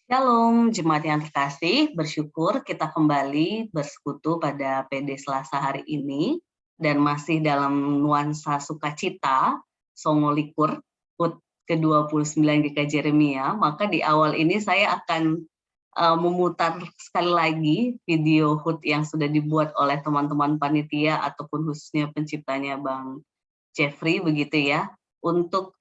Shalom, jemaat yang terkasih, bersyukur kita kembali bersekutu pada PD Selasa hari ini, dan masih dalam nuansa sukacita, Songo Likur, HUT ke-29 GKJ Jeremia. Maka di awal ini saya akan memutar sekali lagi video HUT yang sudah dibuat oleh teman-teman panitia ataupun khususnya penciptanya Bang Jeffrey, begitu ya, untuk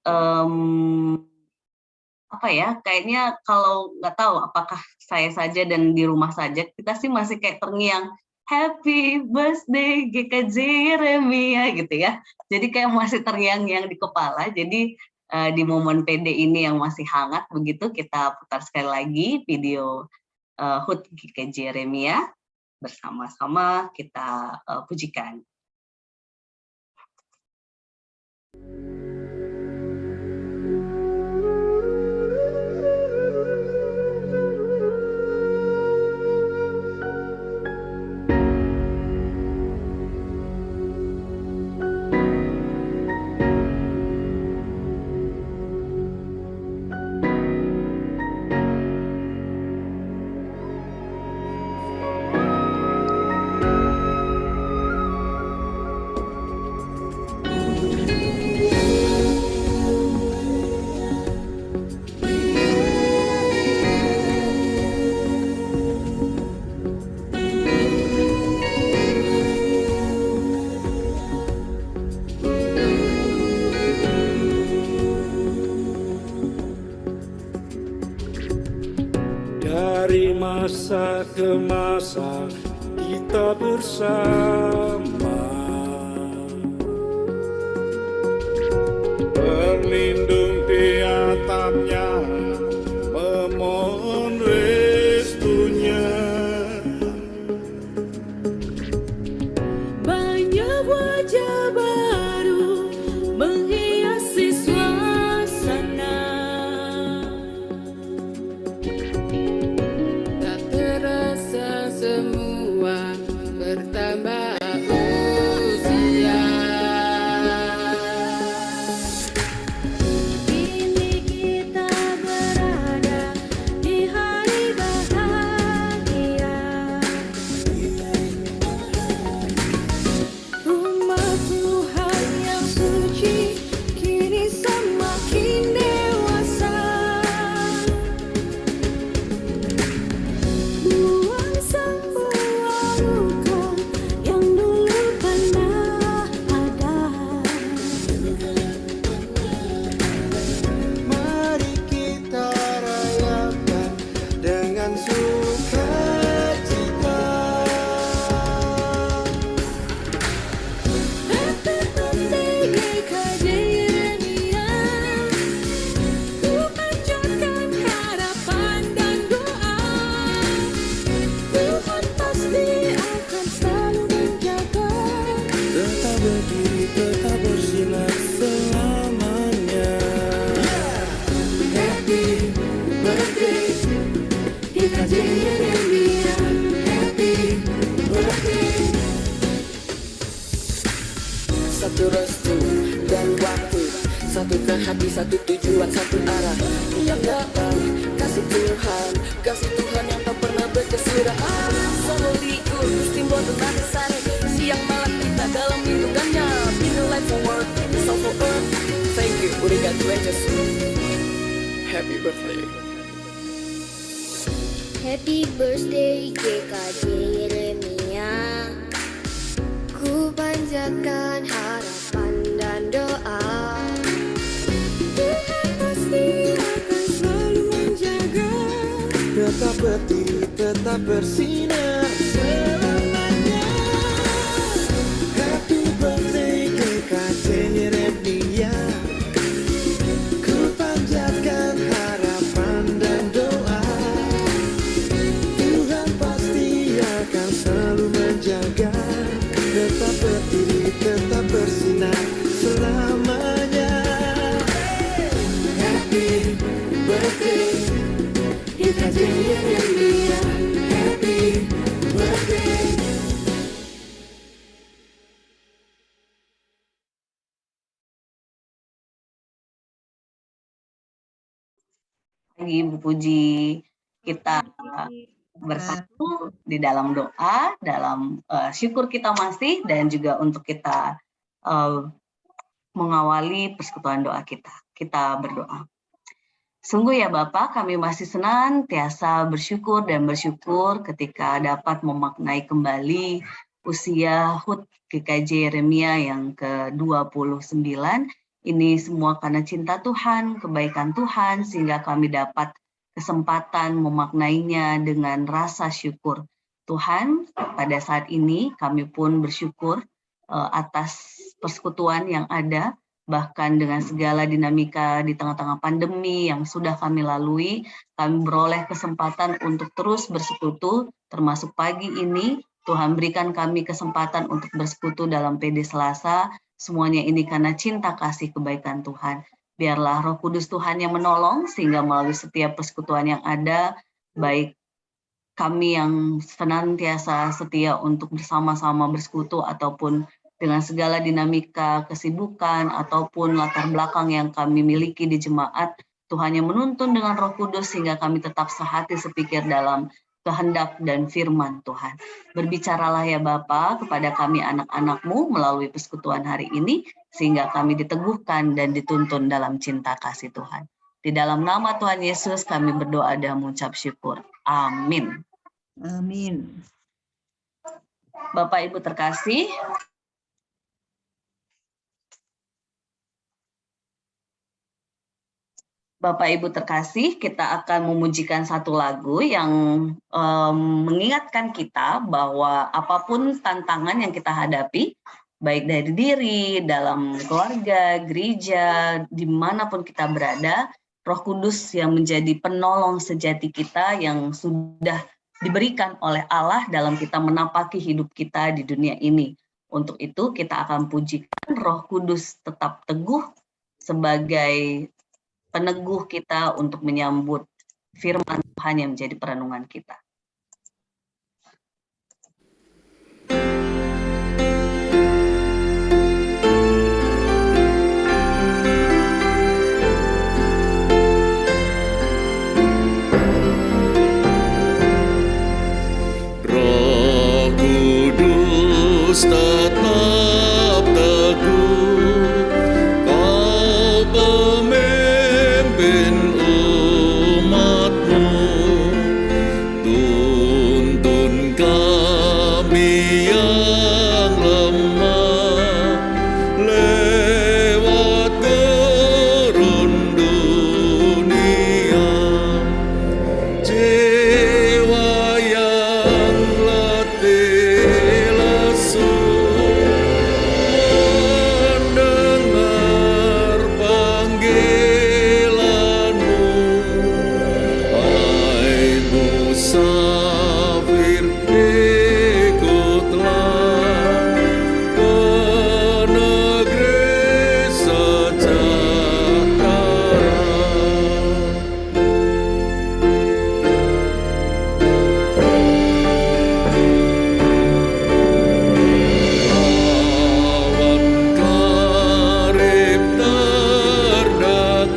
apa ya, kayaknya kalau nggak tahu apakah saya saja dan di rumah saja, kita sih masih kayak terngiang, Happy birthday GKJ Jeremia gitu ya. Jadi kayak masih terngiang-ngiang di kepala. Jadi di momen PD ini yang masih hangat begitu, kita putar sekali lagi video HUT GKJ Jeremia, bersama-sama kita pujikan. Dari masa ke masa kita bersama, berlindung di atapnya, memohon restunya. Banyak wajah baru menghiasi suasana, tak terasa semua bertambah usia. Kini kita berada di hari bahagia. Rumah Tuhan yang suci kini semakin dewasa. Buang semua luka yang dulu pernah ada. Mari kita rayakan dengan sukacita. Happy birthday GKJ Jeremia. Ku panjatkan harapan dan doa. Tuhan pasti akan selalu menjaga. Tetap berdiri, tetap bersinar selamanya. Happy birthday, GKJ Jeremia. happy birthday. Satu restu dan waktu, satukan hati, satu tujuan, satu arah yang dapat kasih Tuhan yang tak pernah berkesudahan. Solo likur, timbul tentang kesana, siang malam kita dalam lindungannya. Be the light for world, soul for earth. Thank you, udah got gracious. Happy birthday. Happy birthday GKJ Jeremia. Ku panjatkan harapan dan doa. Tuhan pasti akan selalu menjaga. Tetap berdiri, tetap bersinar selamanya. Happy birthday GKJ Jeremia. Ku panjatkan harapan dan doa. Tuhan pasti akan selalu menjaga. Tetap berdiri, tetap bersinar selamanya. Happy birthday GKJ Jeremia. Happy birthday. Lagi Bu Puji. Kita bersatu di dalam doa, dalam syukur kita masih, dan juga untuk kita mengawali persekutuan doa kita. Kita berdoa. Sungguh ya Bapak, kami masih senantiasa bersyukur ketika dapat memaknai kembali usia HUT GKJ Yeremia yang ke-29. Ini semua karena cinta Tuhan, kebaikan Tuhan, sehingga kami dapat kesempatan memaknainya dengan rasa syukur. Tuhan, pada saat ini kami pun bersyukur atas persekutuan yang ada, bahkan dengan segala dinamika di tengah-tengah pandemi yang sudah kami lalui, kami beroleh kesempatan untuk terus bersekutu, termasuk pagi ini, Tuhan berikan kami kesempatan untuk bersekutu dalam PD Selasa, semuanya ini karena cinta kasih kebaikan Tuhan. Biarlah Roh Kudus Tuhan yang menolong, sehingga melalui setiap persekutuan yang ada, baik kami yang senantiasa setia untuk bersama-sama bersekutu, ataupun dengan segala dinamika kesibukan, ataupun latar belakang yang kami miliki di jemaat, Tuhan yang menuntun dengan Roh Kudus, sehingga kami tetap sehati sepikir dalam kehendak dan firman Tuhan. Berbicaralah ya Bapa kepada kami anak-anak-Mu melalui persekutuan hari ini, sehingga kami diteguhkan dan dituntun dalam cinta kasih Tuhan. Di dalam nama Tuhan Yesus kami berdoa dan mengucap syukur. Amin. Amin. Bapak Ibu terkasih, Bapak Ibu terkasih, kita akan memujikan satu lagu yang mengingatkan kita bahwa apapun tantangan yang kita hadapi, baik dari diri, dalam keluarga, gereja, dimanapun kita berada, Roh Kudus yang menjadi penolong sejati kita yang sudah diberikan oleh Allah dalam kita menapaki hidup kita di dunia ini. Untuk itu kita akan pujikan Roh Kudus tetap teguh sebagai peneguh kita untuk menyambut firman Tuhan yang menjadi perenungan kita. Roh Kudus tetap teguh, Kau pemimpin umat-Mu, tuntun kami yang lemah lewat gurun dunia. Jiwa yang letih lesu mendengar panggilan-Mu, hai musafir ikutlah ke negeri sejahtera. Kawan karib terdekat,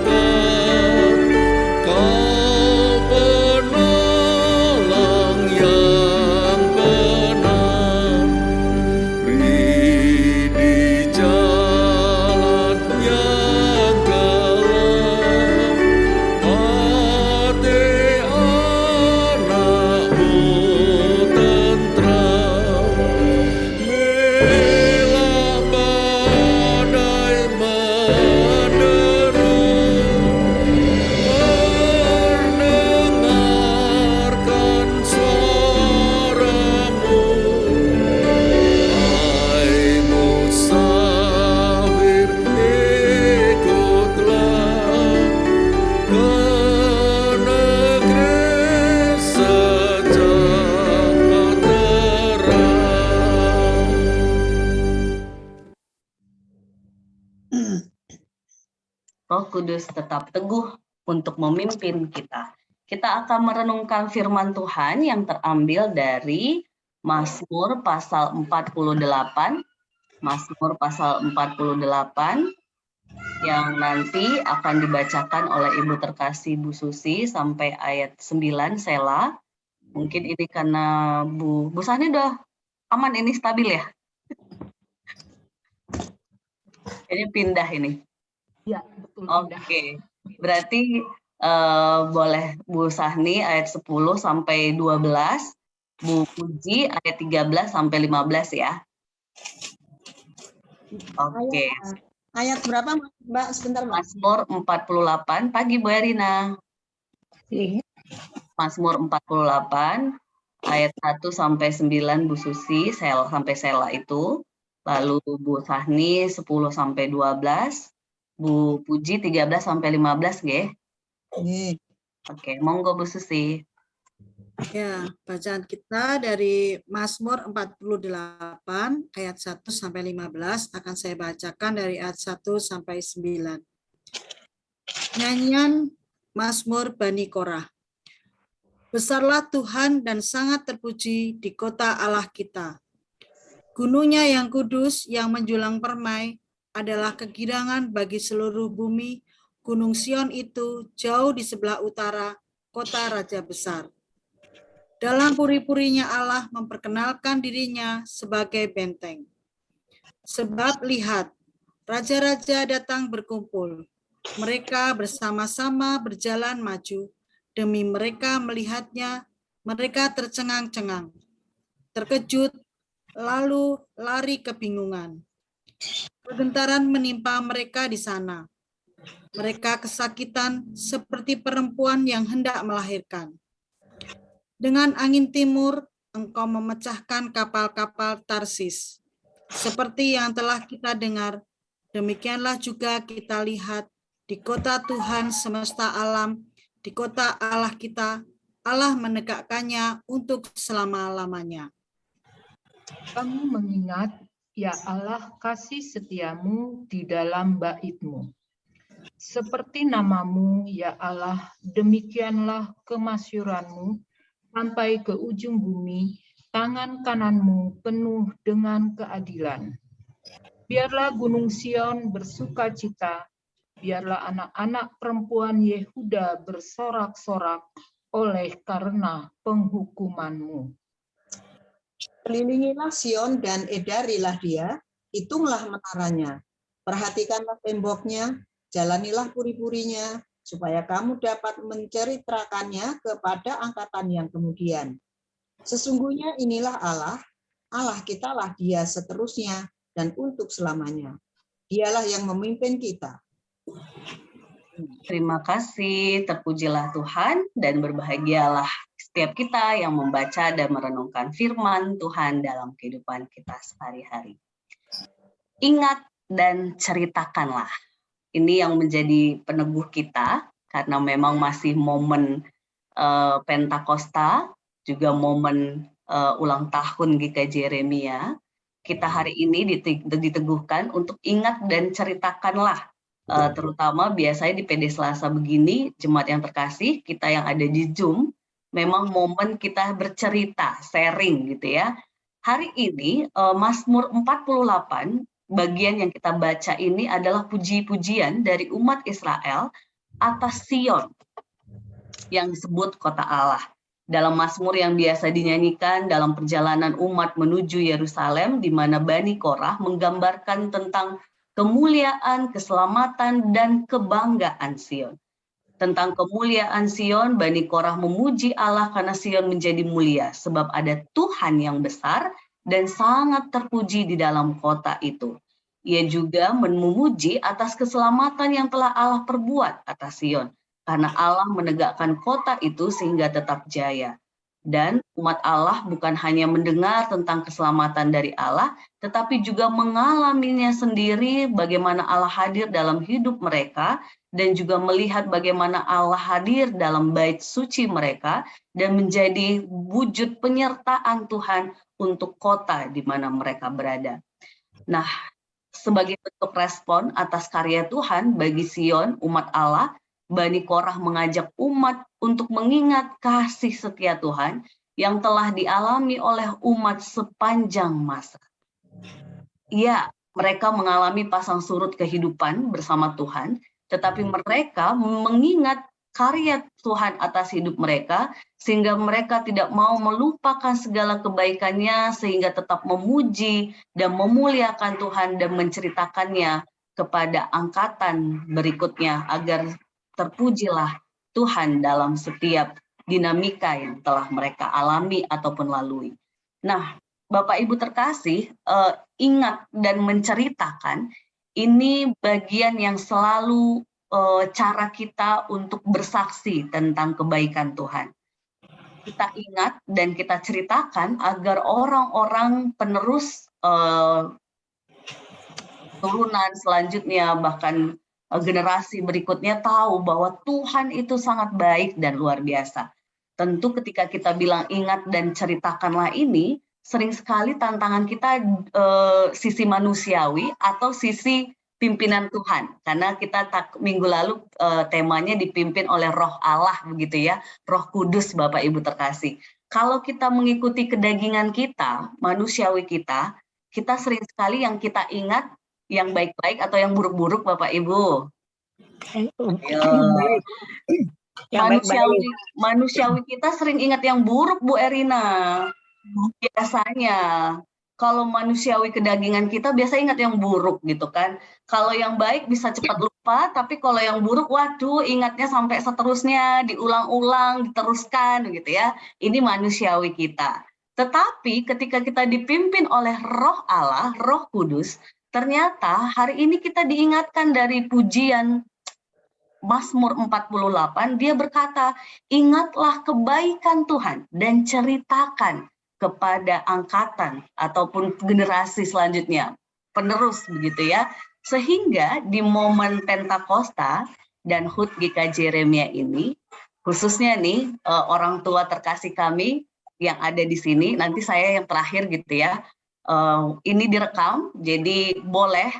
Kau penolong yang benar, beri di jalan yang gelap hati anak-Mu tentram. Bila badai menderu, mendengarkan suara-Mu, hai musafir ikutlah ke negeri sejahtera. Roh Kudus tetap teguh untuk memimpin kita. Kita akan merenungkan firman Tuhan yang terambil dari Mazmur pasal 48. Mazmur pasal 48 yang nanti akan dibacakan oleh Ibu terkasih Bu Susi sampai ayat 9 Sela. Mungkin ini karena Bu Sani udah aman ini, stabil ya? Ini pindah ini. Ya, betul. Oke. Berarti boleh Bu Sahni ayat 10 sampai 12, Bu Puji ayat 13 sampai 15 ya. Oke. Ayat berapa Mbak? Sebentar Mbak. Mazmur 48, pagi Bu Erina. Mazmur 48 ayat 1 sampai 9 Bu Susi sampai Sela itu. Lalu Bu Sahni 10 sampai 12, Bu Puji 13 sampai 15 nggih. Oke, monggo Bu Susi. Ya, bacaan kita dari Mazmur 48 ayat 1 sampai 15 akan saya bacakan dari ayat 1 sampai 9. Nyanyian Mazmur Bani Korah. Besarlah Tuhan dan sangat terpuji di kota Allah kita. Gunungnya yang kudus yang menjulang permai adalah kegirangan bagi seluruh bumi. Gunung Sion itu jauh di sebelah utara, kota Raja Besar. Dalam puri-purinya Allah memperkenalkan dirinya sebagai benteng. Sebab lihat, raja-raja datang berkumpul. Mereka bersama-sama berjalan maju. Demi mereka melihatnya, mereka tercengang-cengang. Terkejut, lalu lari kebingungan. Kegentaran menimpa mereka di sana. Mereka kesakitan seperti perempuan yang hendak melahirkan. Dengan angin timur, engkau memecahkan kapal-kapal Tarsis. Seperti yang telah kita dengar, demikianlah juga kita lihat di kota Tuhan semesta alam, di kota Allah kita, Allah menegakkannya untuk selama-lamanya. Kami mengingat, ya Allah, kasih setiamu di dalam bait-Mu. Seperti namamu, ya Allah, demikianlah kemasyuran-Mu, sampai ke ujung bumi, tangan kananmu penuh dengan keadilan. Biarlah Gunung Sion bersuka cita, biarlah anak-anak perempuan Yehuda bersorak-sorak oleh karena penghukuman-Mu. Kelilingilah Sion dan edarilah dia, hitunglah menaranya, perhatikanlah temboknya, jalanilah puri-purinya, supaya kamu dapat menceritakannya kepada angkatan yang kemudian. Sesungguhnya inilah Allah, Allah kitalah dia seterusnya dan untuk selamanya. Dialah yang memimpin kita. Terima kasih, terpujilah Tuhan dan berbahagialah setiap kita yang membaca dan merenungkan firman Tuhan dalam kehidupan kita sehari-hari. Ingat dan ceritakanlah. Ini yang menjadi peneguh kita, karena memang masih momen Pentakosta, juga momen ulang tahun GKJ Yeremia. Kita hari ini diteguhkan untuk ingat dan ceritakanlah, terutama biasanya di PD Selasa begini, jemaat yang terkasih, kita yang ada di Zoom, memang momen kita bercerita, sharing gitu ya. Hari ini Mazmur 48, bagian yang kita baca ini adalah puji-pujian dari umat Israel atas Sion yang disebut kota Allah. Dalam Mazmur yang biasa dinyanyikan dalam perjalanan umat menuju Yerusalem, di mana Bani Korah menggambarkan tentang kemuliaan, keselamatan, dan kebanggaan Sion. Tentang kemuliaan Sion, Bani Korah memuji Allah karena Sion menjadi mulia, sebab ada Tuhan yang besar dan sangat terpuji di dalam kota itu. Ia juga memuji atas keselamatan yang telah Allah perbuat atas Sion, karena Allah menegakkan kota itu sehingga tetap jaya. Dan umat Allah bukan hanya mendengar tentang keselamatan dari Allah, tetapi juga mengalaminya sendiri, bagaimana Allah hadir dalam hidup mereka, dan juga melihat bagaimana Allah hadir dalam bait suci mereka, dan menjadi wujud penyertaan Tuhan untuk kota di mana mereka berada. Nah, sebagai bentuk respon atas karya Tuhan bagi Sion, umat Allah, Bani Korah mengajak umat untuk mengingat kasih setia Tuhan yang telah dialami oleh umat sepanjang masa. Ya, mereka mengalami pasang surut kehidupan bersama Tuhan, tetapi mereka mengingat karya Tuhan atas hidup mereka, sehingga mereka tidak mau melupakan segala kebaikannya, sehingga tetap memuji dan memuliakan Tuhan dan menceritakannya kepada angkatan berikutnya, agar terpujilah Tuhan dalam setiap dinamika yang telah mereka alami ataupun lalui. Nah, Bapak Ibu terkasih, ingat dan menceritakan, ini bagian yang selalu cara kita untuk bersaksi tentang kebaikan Tuhan. Kita ingat dan kita ceritakan agar orang-orang penerus turunan selanjutnya, bahkan generasi berikutnya tahu bahwa Tuhan itu sangat baik dan luar biasa. Tentu ketika kita bilang ingat dan ceritakanlah ini, sering sekali tantangan kita sisi manusiawi atau sisi pimpinan Tuhan, karena kita minggu lalu temanya dipimpin oleh Roh Allah, begitu ya, Roh Kudus, Bapak Ibu terkasih. Kalau kita mengikuti kedagingan kita, manusiawi kita sering sekali yang kita ingat yang baik-baik atau yang buruk-buruk, Bapak Ibu. Manusiawi kita sering ingat yang buruk, Bu Erina. Biasanya kalau manusiawi kedagingan kita biasa ingat yang buruk gitu kan. Kalau yang baik bisa cepat lupa, tapi kalau yang buruk, waduh, ingatnya sampai seterusnya, diulang-ulang, diteruskan gitu ya. Ini manusiawi kita. Tetapi ketika kita dipimpin oleh Roh Allah, Roh Kudus, ternyata hari ini kita diingatkan dari pujian Mazmur 48, dia berkata, ingatlah kebaikan Tuhan dan ceritakan kepada angkatan ataupun generasi selanjutnya, penerus begitu ya. Sehingga di momen Pentakosta dan HUT GKJ Yeremia ini, khususnya nih orang tua terkasih kami yang ada di sini, nanti saya yang terakhir gitu ya, ini direkam, jadi boleh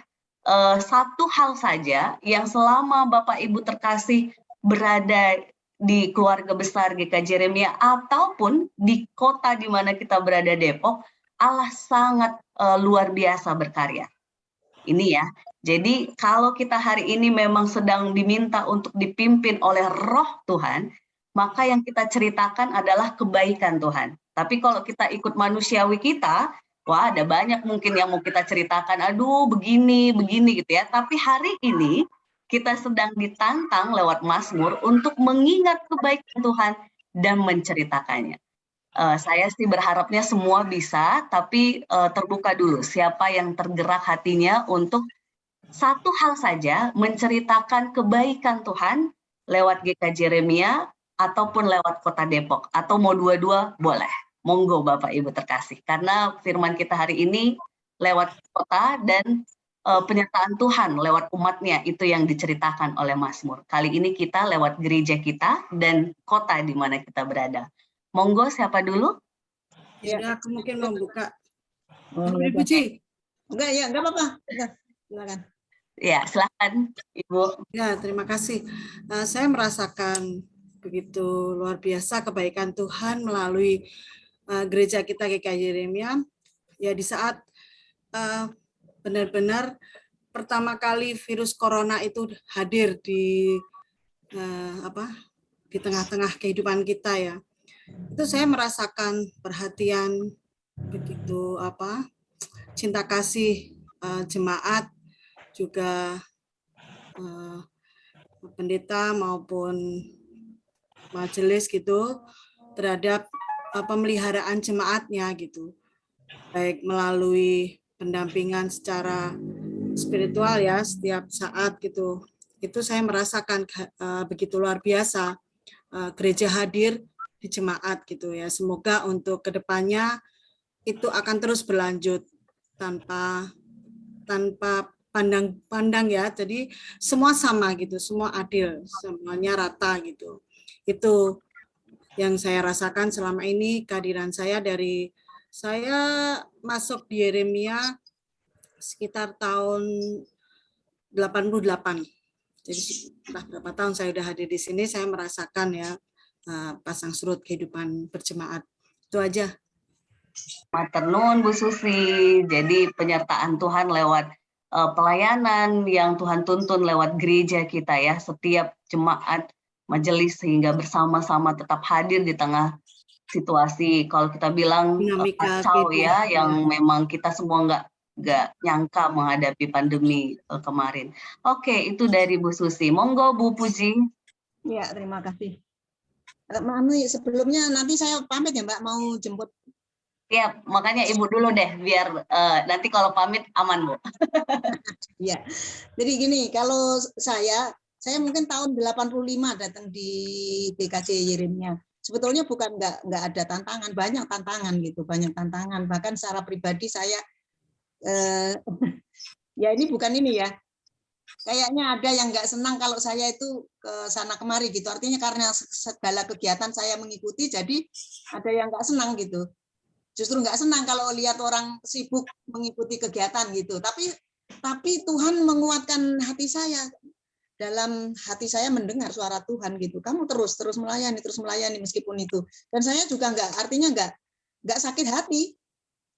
satu hal saja yang selama Bapak Ibu terkasih berada di keluarga besar GKJ Yeremia ataupun di kota di mana kita berada, Depok, Allah sangat luar biasa berkarya. Ini ya, jadi kalau kita hari ini memang sedang diminta untuk dipimpin oleh Roh Tuhan, maka yang kita ceritakan adalah kebaikan Tuhan. Tapi kalau kita ikut manusiawi kita, wah ada banyak mungkin yang mau kita ceritakan, aduh begini gitu ya. Tapi hari ini kita sedang ditantang lewat Mazmur untuk mengingat kebaikan Tuhan dan menceritakannya. Saya sih berharapnya semua bisa, tapi terbuka dulu siapa yang tergerak hatinya untuk satu hal saja menceritakan kebaikan Tuhan lewat GKJ Yeremia ataupun lewat Kota Depok, atau mau dua-dua boleh. Monggo Bapak Ibu terkasih, karena firman kita hari ini lewat kota dan penyertaan Tuhan lewat umatnya, itu yang diceritakan oleh Mazmur. Kali ini kita lewat gereja kita dan kota di mana kita berada. Monggo siapa dulu? Ya, aku mungkin mau buka. Ibu Puji. enggak apa-apa. Silakan. Ya, silakan Ibu. Ya, terima kasih. Saya merasakan begitu luar biasa kebaikan Tuhan melalui gereja kita GKJ Yeremia. Ya, di saat benar-benar pertama kali virus corona itu hadir di di tengah-tengah kehidupan kita ya. Itu saya merasakan perhatian begitu cinta kasih jemaat, juga pendeta maupun majelis gitu terhadap pemeliharaan jemaatnya gitu, baik melalui pendampingan secara spiritual ya setiap saat gitu. Itu saya merasakan begitu luar biasa gereja hadir di jemaat gitu ya. Semoga untuk kedepannya itu akan terus berlanjut tanpa pandang ya. Jadi semua sama gitu, semua adil, semuanya rata gitu. Itu yang saya rasakan selama ini, kehadiran saya dari saya masuk di Yeremia sekitar tahun 88. Jadi setelah berapa tahun saya sudah hadir di sini, saya merasakan ya pasang surut kehidupan berjemaat. Itu aja. Matur nuwun Bu Susi. Jadi penyertaan Tuhan lewat pelayanan yang Tuhan tuntun lewat gereja kita ya, setiap jemaat majelis sehingga bersama-sama tetap hadir di tengah situasi kalau kita bilang Dinamika kacau kehidupan. ya, yang memang kita semua nggak nyangka menghadapi pandemi kemarin. Oke, itu dari Bu Susi. Monggo Bu Puji. Ya, terima kasih. Mami, sebelumnya nanti saya pamit ya Mbak, mau jemput. Ya, makanya Ibu dulu deh, biar nanti kalau pamit aman Bu. Ya, jadi gini, kalau saya mungkin tahun 85 datang di BKJ Yeremia. Sebetulnya bukan nggak ada tantangan, banyak tantangan gitu, banyak tantangan. Bahkan secara pribadi saya, ya ini bukan ini ya, kayaknya ada yang nggak senang kalau saya itu ke sana kemari gitu. Artinya karena segala kegiatan saya mengikuti, jadi ada yang nggak senang gitu. Justru nggak senang kalau lihat orang sibuk mengikuti kegiatan gitu. Tapi Tuhan menguatkan hati saya. Dalam hati saya mendengar suara Tuhan gitu. Kamu terus melayani meskipun itu. Dan saya juga artinya nggak sakit hati.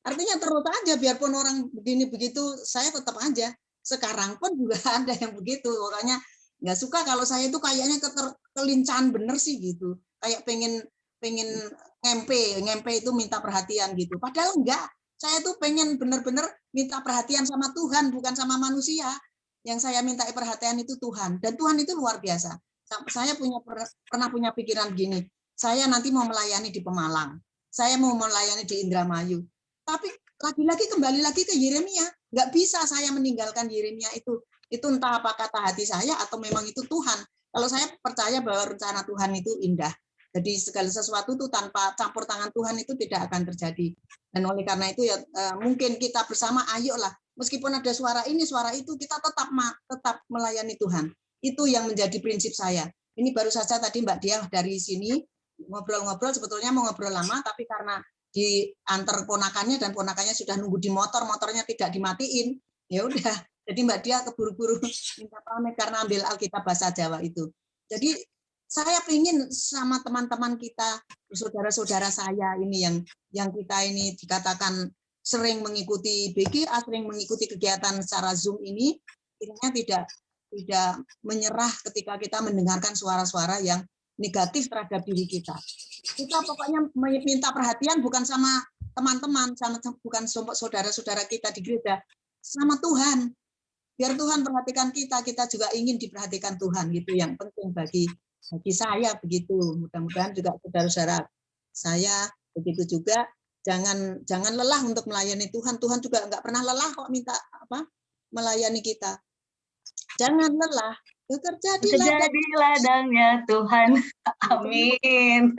Artinya terus aja, biarpun orang begini begitu, saya tetap aja. Sekarang pun juga ada yang begitu. Makanya nggak suka kalau saya itu kayaknya kelincahan bener sih gitu. Kayak pengen ngempe itu minta perhatian gitu. Padahal enggak. Saya tuh pengen bener-bener minta perhatian sama Tuhan, bukan sama manusia. Yang saya minta perhatian itu Tuhan. Dan Tuhan itu luar biasa. Saya pernah punya pikiran gini. Saya nanti mau melayani di Pemalang. Saya mau melayani di Indramayu. Tapi lagi-lagi kembali lagi ke Yeremia. Nggak bisa saya meninggalkan Yeremia itu. Itu entah apa kata hati saya atau memang itu Tuhan. Kalau saya percaya bahwa rencana Tuhan itu indah. Jadi segala sesuatu itu tanpa campur tangan Tuhan itu tidak akan terjadi. Dan oleh karena itu ya mungkin kita bersama ayolah, meskipun ada suara ini, suara itu, kita tetap melayani Tuhan. Itu yang menjadi prinsip saya. Ini baru saja tadi Mbak Diah dari sini ngobrol-ngobrol, sebetulnya mau ngobrol lama, tapi karena diantar ponakannya dan ponakannya sudah nunggu di motor, motornya tidak dimatiin, ya udah. Jadi Mbak Diah keburu-buru minta pamit karena ambil Alkitab bahasa Jawa itu. Jadi saya ingin sama teman-teman kita, saudara-saudara saya ini yang kita ini dikatakan sering mengikuti BGA, sering mengikuti kegiatan secara Zoom ini, intinya tidak menyerah ketika kita mendengarkan suara-suara yang negatif terhadap diri kita. Kita pokoknya meminta perhatian bukan sama teman-teman, bukan saudara-saudara kita di gereja, sama Tuhan. Biar Tuhan perhatikan kita juga ingin diperhatikan Tuhan, gitu yang penting bagi saya begitu. Mudah-mudahan juga saudara-saudara saya begitu juga. Jangan lelah untuk melayani Tuhan. Tuhan juga nggak pernah lelah kok minta melayani kita. Jangan lelah, bekerja di ladangnya Tuhan. Amin.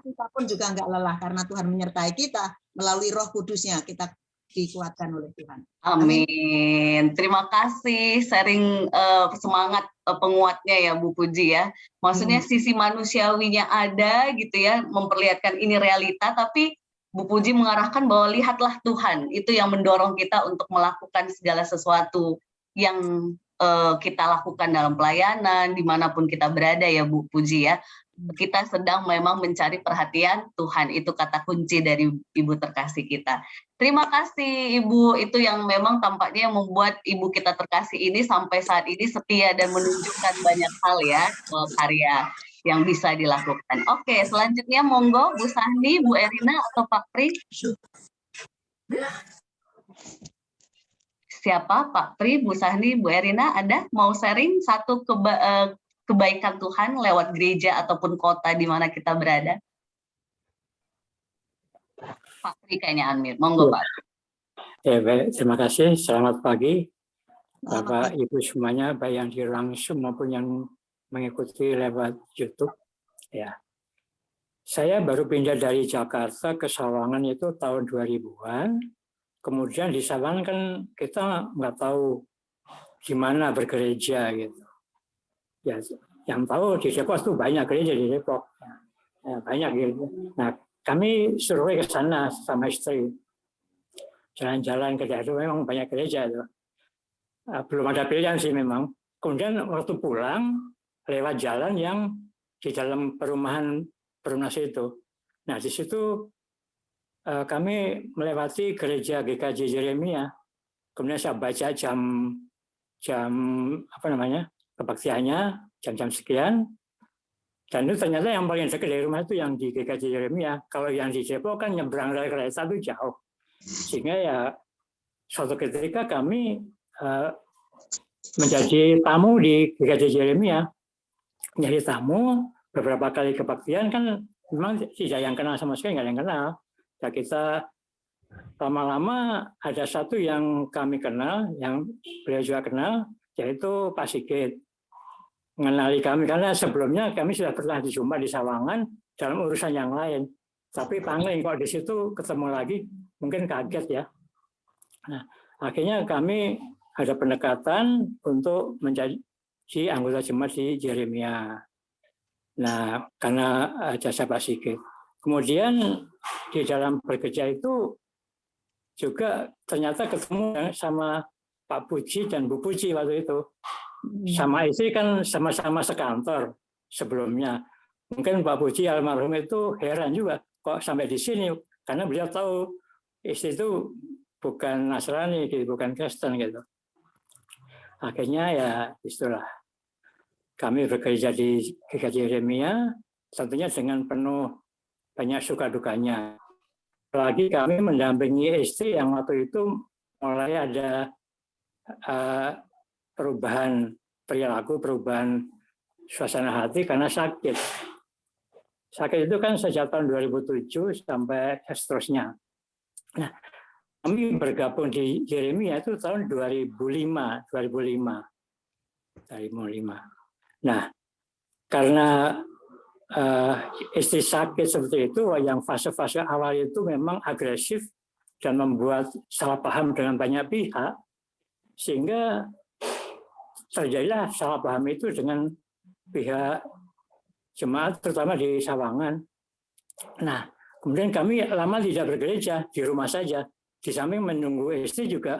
Kita pun juga nggak lelah karena Tuhan menyertai kita melalui Roh Kudusnya. Kita dikuatkan oleh Tuhan. Amin. Terima kasih sharing semangat penguatnya ya Bu Puji ya. Maksudnya sisi manusiawinya ada gitu ya, memperlihatkan ini realita, tapi Bu Puji mengarahkan bahwa lihatlah Tuhan, itu yang mendorong kita untuk melakukan segala sesuatu yang kita lakukan dalam pelayanan, dimanapun kita berada ya Bu Puji ya. Kita sedang memang mencari perhatian Tuhan, itu kata kunci dari Ibu terkasih kita. Terima kasih Ibu, itu yang memang tampaknya yang membuat Ibu kita terkasih ini sampai saat ini setia dan menunjukkan banyak hal ya, karya yang bisa dilakukan. Oke, selanjutnya monggo Bu Sahni, Bu Erina atau Pak Pri. Siapa? Pak Pri, Bu Sahni, Bu Erina, ada mau sharing satu kebaikan Tuhan lewat gereja ataupun kota di mana kita berada? Pak Tri kayaknya unmute. Monggo Pak. Ya, baik. Terima kasih. Selamat pagi Bapak Ibu semuanya, baik yang di langsung maupun yang mengikuti lewat YouTube. Ya, saya baru pindah dari Jakarta ke Sawangan itu tahun 2000-an. Kemudian di Sawangan kan kita nggak tahu di mana bergereja gitu. Ya, yang tahu di Depok itu banyak gereja di Depok, ya, banyak gitu. Nah, kami suruh ke sana sama istri, jalan-jalan ke daerah itu memang banyak gereja itu. Belum ada pilihan sih memang. Kemudian waktu pulang lewat jalan yang di dalam perumahan Perumnas itu. Nah di situ kami melewati gereja GKJ Yeremia. kemudian saya baca jam apa namanya kebaktiannya jam-jam sekian, dan itu ternyata yang paling dekat dari rumah itu yang di GKJ Yeremia. Kalau yang di Depok kan nyebrang dari kereta itu jauh, sehingga ya suatu ketika kami menjadi tamu di GKJ Yeremia, menjadi tamu beberapa kali kebaktian kan memang tidak yang kenal sama sekali, nggak ada yang kenal. Ya kita lama-lama ada satu yang kami kenal, yang beliau juga kenal, yaitu Pak Sigit. Mengenali kami karena sebelumnya kami sudah pernah dijumpa di Sawangan dalam urusan yang lain. Tapi pangling kok di situ ketemu lagi, mungkin kaget ya. Nah, akhirnya kami ada pendekatan untuk menjadi anggota jemaat di Yeremia. Nah, karena jasa Pak Sigit. Kemudian di dalam bekerja itu juga ternyata ketemu sama Pak Puji dan Bu Puji waktu itu. Sama istri kan sama-sama sekantor sebelumnya. Mungkin Pak Puji almarhum itu heran juga kok sampai di sini, karena beliau tahu istri itu bukan Nasrani, bukan Kristen gitu. Akhirnya ya itulah kami bekerja di GKJ Yeremia tentunya dengan penuh banyak suka dukanya. Lagi kami mendampingi istri yang waktu itu mulai ada perubahan perilaku, perubahan suasana hati karena sakit. Sakit itu kan sejak tahun 2007 sampai seterusnya. Nah, kami bergabung di Yeremia itu tahun 2005. Nah, karena istri sakit seperti itu, yang fase-fase awal itu memang agresif dan membuat salah paham dengan banyak pihak, sehingga terjadilah salah paham itu dengan pihak jemaat, terutama di Sawangan. Nah, kemudian kami lama tidak bergereja, di rumah saja. Di samping menunggu istri juga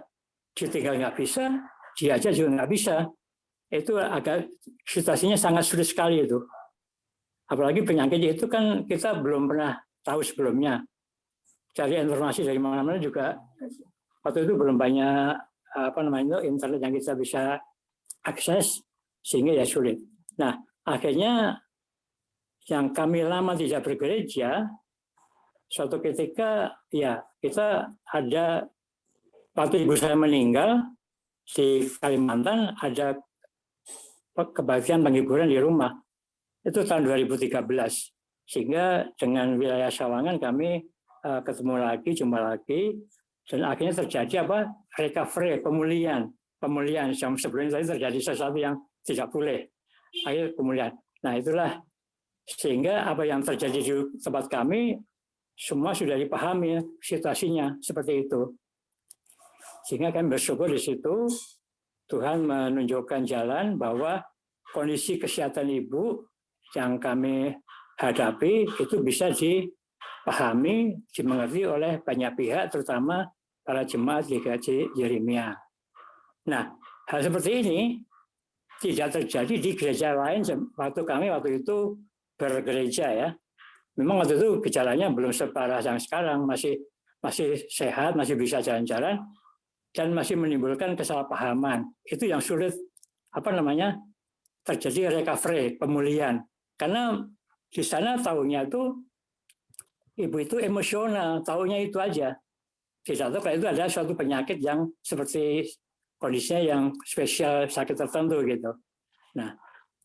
ditinggal nggak bisa, diajak juga nggak bisa. Itu agak situasinya sangat sulit sekali itu. Apalagi penyakit itu kan kita belum pernah tahu sebelumnya. Cari informasi dari mana-mana juga waktu itu belum banyak internet yang kita bisa akses, sehingga ya sulit. Nah, akhirnya yang kami lama tidak bergereja, suatu ketika ya kita ada, waktu ibu saya meninggal di Kalimantan, ada kebaktian penghiburan di rumah. Itu tahun 2013. Sehingga dengan wilayah Sawangan kami ketemu lagi, jumpa lagi, dan akhirnya terjadi recovery, pemulihan yang sebelumnya tadi terjadi sesuatu yang tidak boleh, akhirnya pemulihan. Nah itulah sehingga apa yang terjadi di tempat kami semua sudah dipahami situasinya seperti itu, sehingga kami bersyukur di situ Tuhan menunjukkan jalan bahwa kondisi kesehatan ibu yang kami hadapi itu bisa dipahami, dimengerti oleh banyak pihak, terutama para jemaat GKJ Yeremia. Nah, hal seperti ini tidak terjadi di gereja lain waktu kami waktu itu bergereja ya. Memang waktu itu gejalanya belum separah yang sekarang, masih sehat, masih bisa jalan-jalan, dan masih menimbulkan kesalahpahaman. Itu yang sulit terjadi recovery, pemulihan. Karena di sana tahunya itu ibu itu emosional, tahunya itu aja. Tidak tahu kalau itu ada suatu penyakit yang seperti kondisinya yang spesial, sakit tertentu gitu. Nah,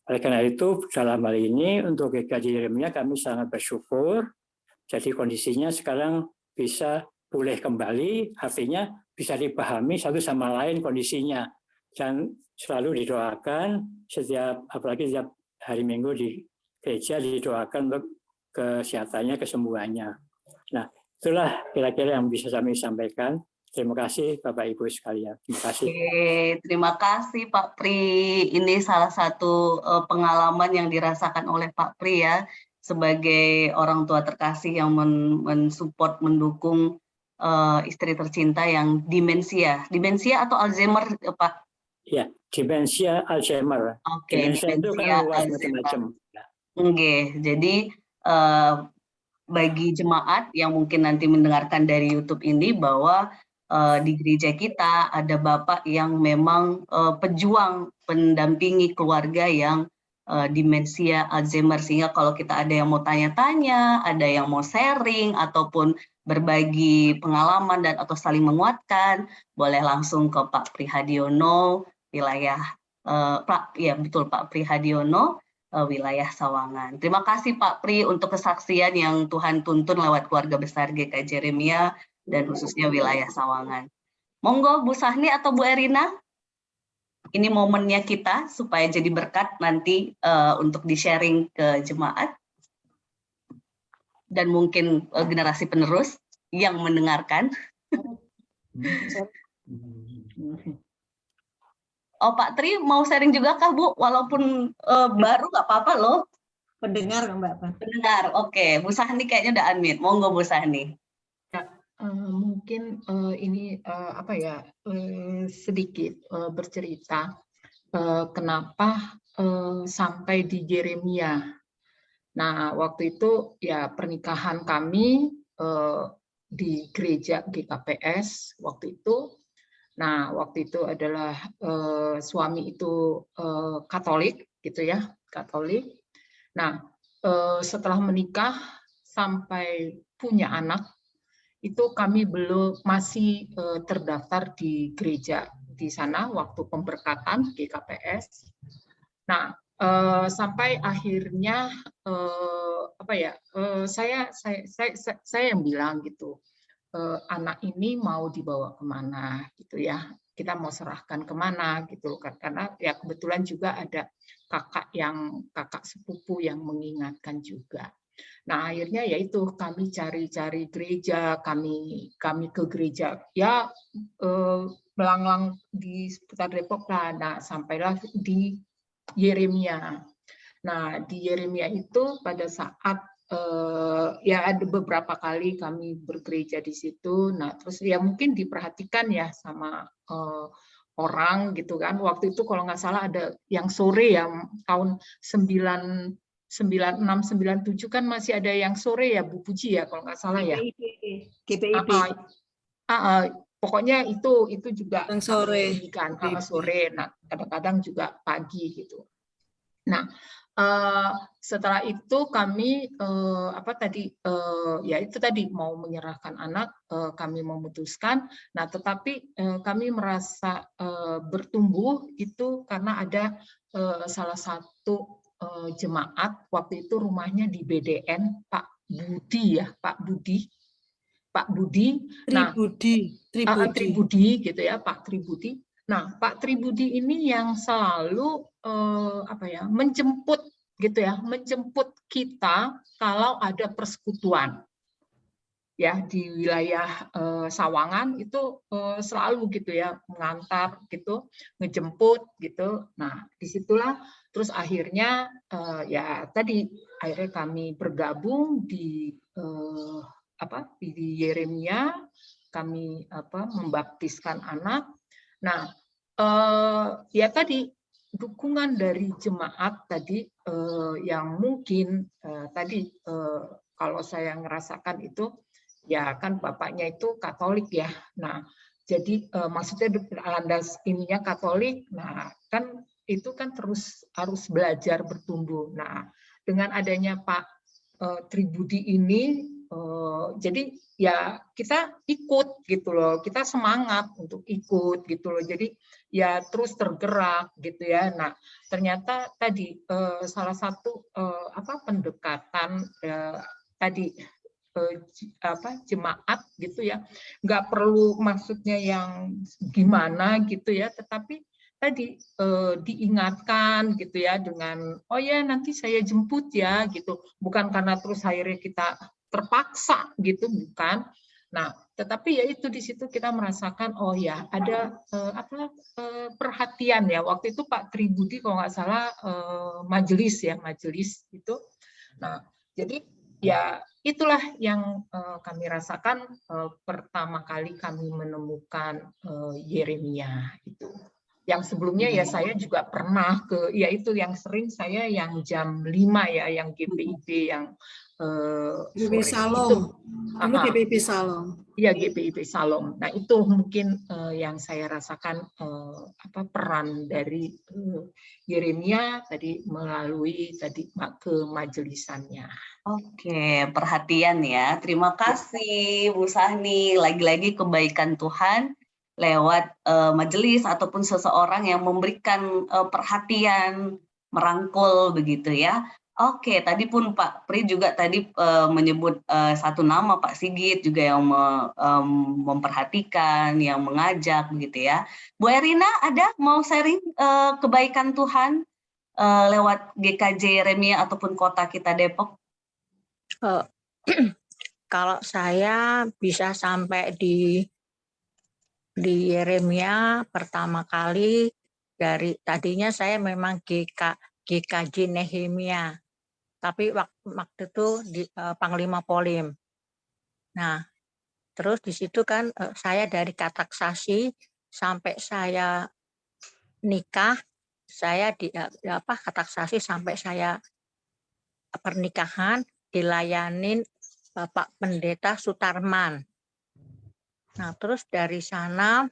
oleh karena itu dalam hal ini untuk GKJ Yeremia kami sangat bersyukur. Jadi kondisinya sekarang bisa pulih kembali, artinya bisa dipahami satu sama lain kondisinya, dan selalu didoakan apalagi setiap hari Minggu di gereja didoakan untuk kesehatannya, kesembuhannya. Nah, itulah kira-kira yang bisa kami sampaikan. Terima kasih Bapak Ibu sekalian. Terima kasih. Terima kasih Pak Pri. Ini salah satu pengalaman yang dirasakan oleh Pak Pri ya, sebagai orang tua terkasih yang mensupport, mendukung istri tercinta yang demensia atau Alzheimer, Pak? Ya, demensia Alzheimer. Oke, demensia itu kan luas macam-macam. Oke, jadi bagi jemaat yang mungkin nanti mendengarkan dari YouTube ini bahwa di gereja kita ada bapak yang memang pejuang pendampingi keluarga yang demensia Alzheimer, sehingga kalau kita ada yang mau tanya-tanya, ada yang mau sharing ataupun berbagi pengalaman dan atau saling menguatkan, boleh langsung ke Pak Prihadiono wilayah Pak Prihadiono wilayah Sawangan. Terima kasih Pak Pri untuk kesaksian yang Tuhan tuntun lewat keluarga besar GK Jeremia dan khususnya wilayah Sawangan. Monggo Bu Sahni atau Bu Erina, ini momennya kita supaya jadi berkat nanti untuk di-sharing ke jemaat dan mungkin generasi penerus yang mendengarkan. Oh Pak Tri mau sharing juga kah Bu? Walaupun baru nggak apa-apa loh. Pendengar Mbak. Pendengar, oke. Bu Sahni kayaknya udah unmute. Monggo Bu Sahni. Mungkin ini sedikit bercerita kenapa sampai di Yeremia. Nah, waktu itu ya pernikahan kami di gereja GKPS waktu itu. Nah, waktu itu adalah suami itu Katolik gitu ya, Katolik. Nah, setelah menikah sampai punya anak itu kami masih terdaftar di gereja di sana waktu pemberkatan GKPS. Nah, sampai akhirnya saya yang bilang gitu, anak ini mau dibawa kemana gitu ya, kita mau serahkan kemana gitu, karena ya kebetulan juga ada kakak sepupu yang mengingatkan juga. Nah, akhirnya yaitu kami cari-cari gereja, kami ke gereja ya melanglang di seputar Depok lah. Nah, sampailah di Yeremia. Nah, di Yeremia itu pada saat ya ada beberapa kali kami bergereja di situ. Nah, terus ya mungkin diperhatikan ya sama orang gitu kan. Waktu itu kalau nggak salah ada yang sore ya tahun 96-97 kan masih ada yang sore ya Bu Puji ya kalau nggak salah ya. GPIB. Pokoknya itu juga yang sore kan sore. Nah, kadang-kadang juga pagi gitu. Nah, setelah itu kami itu tadi mau menyerahkan anak, kami memutuskan. Nah, tetapi kami merasa bertumbuh itu karena ada salah satu jemaat waktu itu rumahnya di BDN Pak Budi ya, Pak Budi. Tribudi gitu ya, Pak Tribudi. Nah, Pak Tribudi ini yang selalu menjemput gitu ya, menjemput kita kalau ada persekutuan. Ya, di wilayah Sawangan itu selalu gitu ya, mengantar gitu, ngejemput gitu. Nah, disitulah terus akhirnya akhirnya kami bergabung di Yeremia, kami membaptiskan anak. Nah, ya tadi dukungan dari jemaat tadi yang mungkin kalau saya ngerasakan itu ya kan bapaknya itu Katolik ya. Nah, jadi maksudnya landas ininya Katolik. Nah, kan itu kan terus harus belajar bertumbuh. Nah, dengan adanya Pak Tribudi ini jadi ya kita ikut gitu loh. Kita semangat untuk ikut gitu loh. Jadi ya terus tergerak gitu ya. Nah, ternyata tadi salah satu pendekatan tadi jemaat gitu ya, nggak perlu maksudnya yang gimana gitu ya, tetapi tadi diingatkan gitu ya dengan oh ya nanti saya jemput ya gitu, bukan karena terus akhirnya kita terpaksa gitu, bukan. Nah, tetapi ya itu di situ kita merasakan oh ya ada perhatian ya. Waktu itu Pak Tribudi kalau nggak salah majelis itu. Nah, jadi ya itulah yang kami rasakan pertama kali kami menemukan Yeremia itu. yang sebelumnya ya saya juga pernah ya itu yang sering saya yang jam 5 ya, yang GPIB yang GPIB sore Salom. itu. Dulu GPIB Salom. Iya, GPIB Salom. Nah itu mungkin yang saya rasakan peran dari Yeremia tadi melalui tadi ke majelisannya. Oke, perhatian ya. Terima kasih Bu Sahni. Lagi-lagi kebaikan Tuhan lewat majelis ataupun seseorang yang memberikan perhatian, merangkul begitu ya. Oke, tadi pun Pak Pri juga tadi menyebut satu nama, Pak Sigit juga yang memperhatikan, yang mengajak begitu ya. Bu Erina ada mau sharing kebaikan Tuhan lewat GKJ Yeremia ataupun kota kita Depok? Kalau saya bisa sampai di Yeremia pertama kali dari tadinya saya memang GKJ Nehemia, tapi waktu itu di Panglima Polim. Nah, terus di situ kan saya dari katak sasi sampai saya nikah, saya di katak sasi sampai saya pernikahan dilayanin Bapak Pendeta Sutarman. Nah, terus dari sana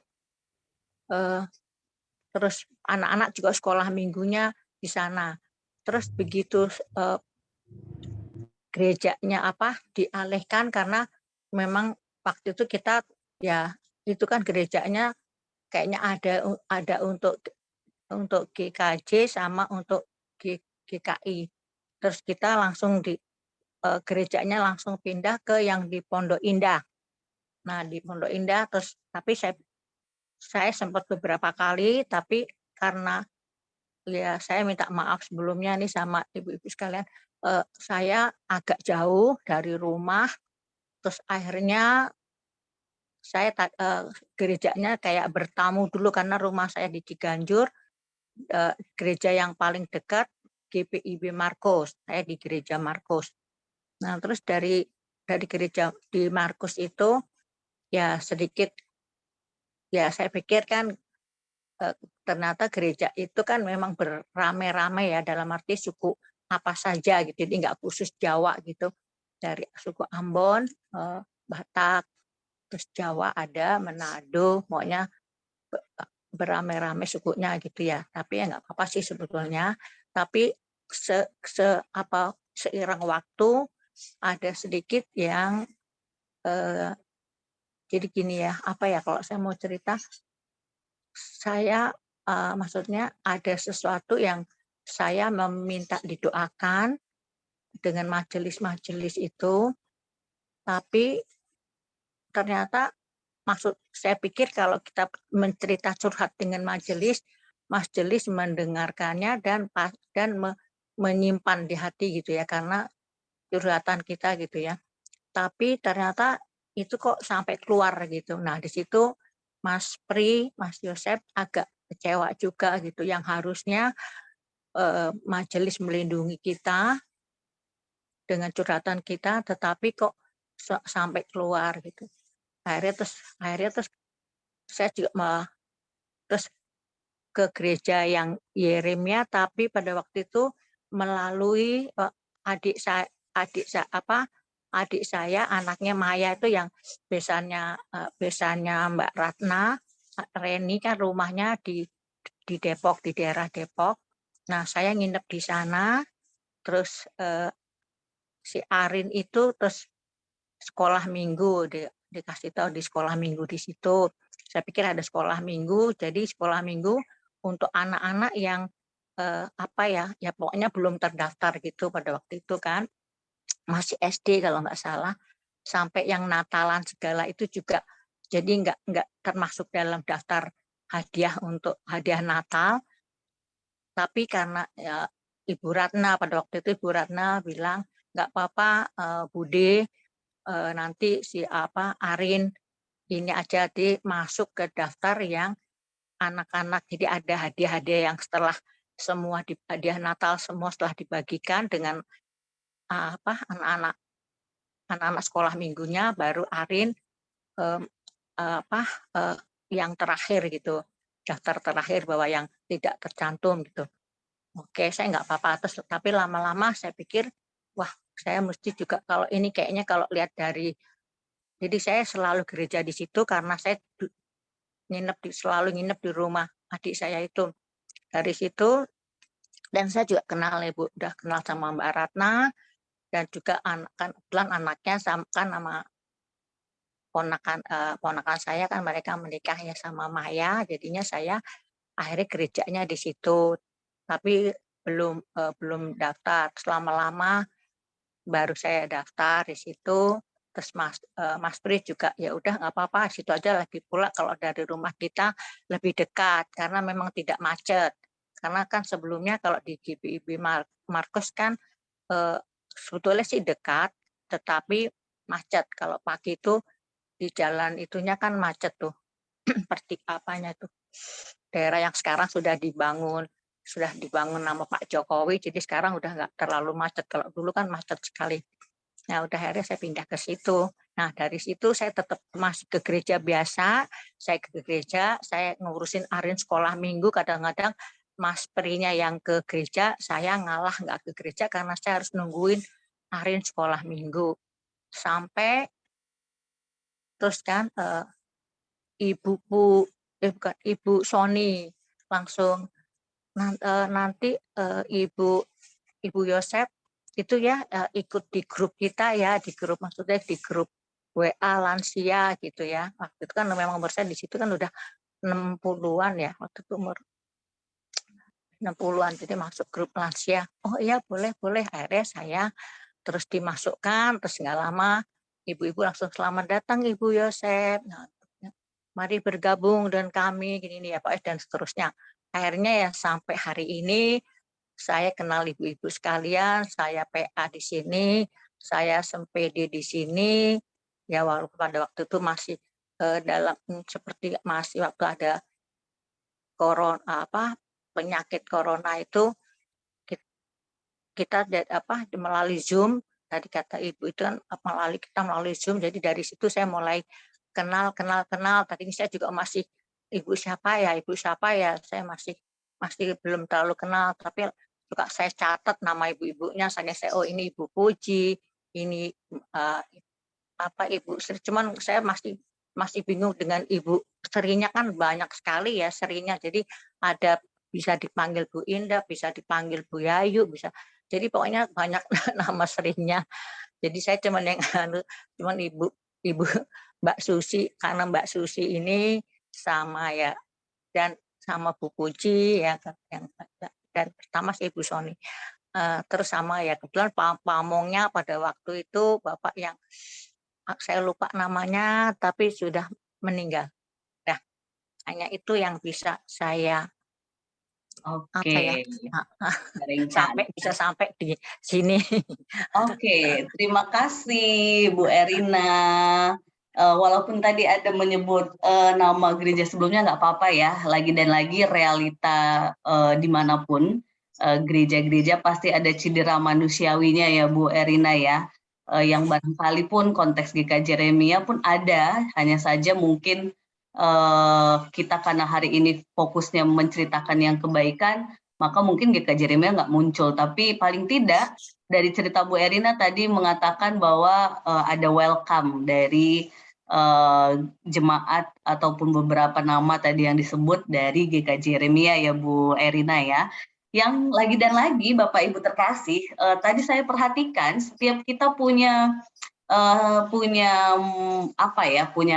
terus anak-anak juga sekolah minggunya di sana. Terus begitu gerejanya dialihkan karena memang waktu itu kita ya itu kan gerejanya kayaknya ada untuk GKJ sama untuk GKI. Terus kita langsung gerejanya langsung pindah ke yang di Pondok Indah. Nah, di Pondok Indah terus tapi saya sempat beberapa kali, tapi karena ya saya minta maaf sebelumnya nih sama ibu-ibu sekalian, saya agak jauh dari rumah, terus akhirnya saya gerejanya kayak bertamu dulu karena rumah saya di Ciganjur, gereja yang paling dekat GPIB Markus, saya di gereja Markus. Nah, terus dari gereja di Markus itu ya sedikit ya saya pikir kan ternyata gereja itu kan memang beramai-ramai ya, dalam arti suku apa saja gitu, jadi nggak khusus Jawa gitu, dari suku Ambon, Batak, terus Jawa ada, Manado, pokoknya beramai-ramai sukunya gitu ya. Tapi ya nggak apa-apa sih sebetulnya. Tapi seiring waktu ada sedikit yang jadi gini ya, kalau saya mau cerita, saya maksudnya ada sesuatu yang saya meminta didoakan dengan majelis-majelis itu, tapi ternyata saya pikir kalau kita mencerita curhat dengan majelis mendengarkannya dan menyimpan di hati gitu ya, karena curhatan kita gitu ya. Tapi ternyata itu kok sampai keluar gitu. Nah, di situ Mas Pri, Mas Yosep agak kecewa juga gitu, yang harusnya majelis melindungi kita dengan curhatan kita, tetapi kok sampai keluar gitu. Akhirnya terus saya juga terus ke gereja yang Yeremia, tapi pada waktu itu melalui adik saya anaknya Maya itu yang besannya Mbak Ratna, Reni kan rumahnya di Depok, di daerah Depok. Nah, saya nginep di sana, terus si Arin itu terus sekolah minggu, dikasih tahu di sekolah minggu di situ. Saya pikir ada sekolah minggu, jadi sekolah minggu untuk anak-anak yang ya pokoknya belum terdaftar gitu pada waktu itu kan, masih SD kalau nggak salah, sampai yang Natalan segala itu juga jadi nggak termasuk dalam daftar hadiah untuk hadiah Natal. Tapi karena ya, Ibu Ratna pada waktu itu Ibu Ratna bilang nggak apa-apa Bude, nanti si Arin ini aja masuk ke daftar yang anak-anak, jadi ada hadiah-hadiah yang setelah semua hadiah Natal semua setelah dibagikan dengan anak-anak sekolah minggunya, baru Arin yang terakhir gitu. daftar terakhir bahwa yang tidak tercantum gitu. Oke, saya nggak apa-apa. Terus tapi lama-lama saya pikir, wah saya mesti juga kalau ini kayaknya kalau lihat dari, jadi saya selalu gereja di situ karena saya selalu nginep di rumah adik saya itu. Dari situ, dan saya juga kenal ya Bu, udah kenal sama Mbak Ratna, dan juga kebetulan anaknya kan sama ponakan saya kan mereka menikah ya sama Maya, jadinya saya akhirnya gerejanya di situ. Tapi belum daftar. Lama-lama baru saya daftar di situ. Terus Mas Pri juga ya udah nggak apa-apa, situ aja. Lagi pula kalau dari rumah kita lebih dekat karena memang tidak macet. Karena kan sebelumnya kalau di GPIB Markus kan sebetulnya sih dekat, tetapi macet. Kalau pagi itu di jalan itunya kan macet tuh. Seperti apanya tuh, daerah yang sekarang sudah dibangun nama Pak Jokowi, jadi sekarang udah nggak terlalu macet. Kalau dulu kan macet sekali. Nah, udah akhirnya saya pindah ke situ. Nah, dari situ saya tetap masih ke gereja biasa. Saya ke gereja, saya ngurusin arin sekolah minggu. Kadang-kadang Mas Prinya yang ke gereja, saya ngalah nggak ke gereja karena saya harus nungguin arin sekolah minggu. Sampai terus kan Ibu Sony langsung nanti Ibu Yosep itu ya ikut di grup kita ya, di grup maksudnya di grup WA lansia gitu ya. Waktu itu kan memang umur saya di situ kan udah 60-an ya, waktu itu umur 60-an, jadi masuk grup lansia. Oh iya boleh, akhirnya saya terus dimasukkan, terus nggak lama ibu-ibu langsung selamat datang Ibu Yosep. Nah, mari bergabung dengan kami gini ya Pak dan seterusnya. Akhirnya ya sampai hari ini saya kenal ibu-ibu sekalian, saya PA di sini, saya sempede di sini. Ya walaupun pada waktu itu masih dalam seperti masih waktu ada penyakit corona itu kita melalui Zoom. Tadi kata Ibu itu kan melalui Zoom. Jadi dari situ saya mulai kenal. Tadi saya juga masih ibu siapa ya, saya masih belum terlalu kenal, tapi juga saya catat nama ibu-ibunya. Saya oh ini Ibu Puji, ini Ibu Sri. Cuman saya masih bingung dengan Ibu Serinya, kan banyak sekali ya Serinya. Jadi ada bisa dipanggil Bu Indah, bisa dipanggil Bu Yayu, bisa. Jadi pokoknya banyak nama Serinya. Jadi saya cuman Ibu Mbak Susi, karena Mbak Susi ini sama ya, dan sama Bu Puji ya, dan pertama si Ibu Sony, terus sama ya kebetulan pamongnya pada waktu itu Bapak yang saya lupa namanya tapi sudah meninggal. Nah, hanya itu yang bisa saya sampai di sini. Oke, terima kasih Bu Erina. Walaupun tadi ada menyebut nama gereja sebelumnya, nggak apa-apa ya. Lagi dan lagi realita dimanapun gereja-gereja pasti ada cedera manusiawinya ya Bu Erina ya. Yang barangkali pun konteks GK Jeremia pun ada, hanya saja mungkin kita karena hari ini fokusnya menceritakan yang kebaikan, maka mungkin GK Jeremia nggak muncul. Tapi paling tidak dari cerita Bu Erina tadi mengatakan bahwa ada welcome dari jemaat ataupun beberapa nama tadi yang disebut dari GK Jeremia ya Bu Erina ya. Yang lagi dan lagi Bapak Ibu terkasih, tadi saya perhatikan setiap kita punya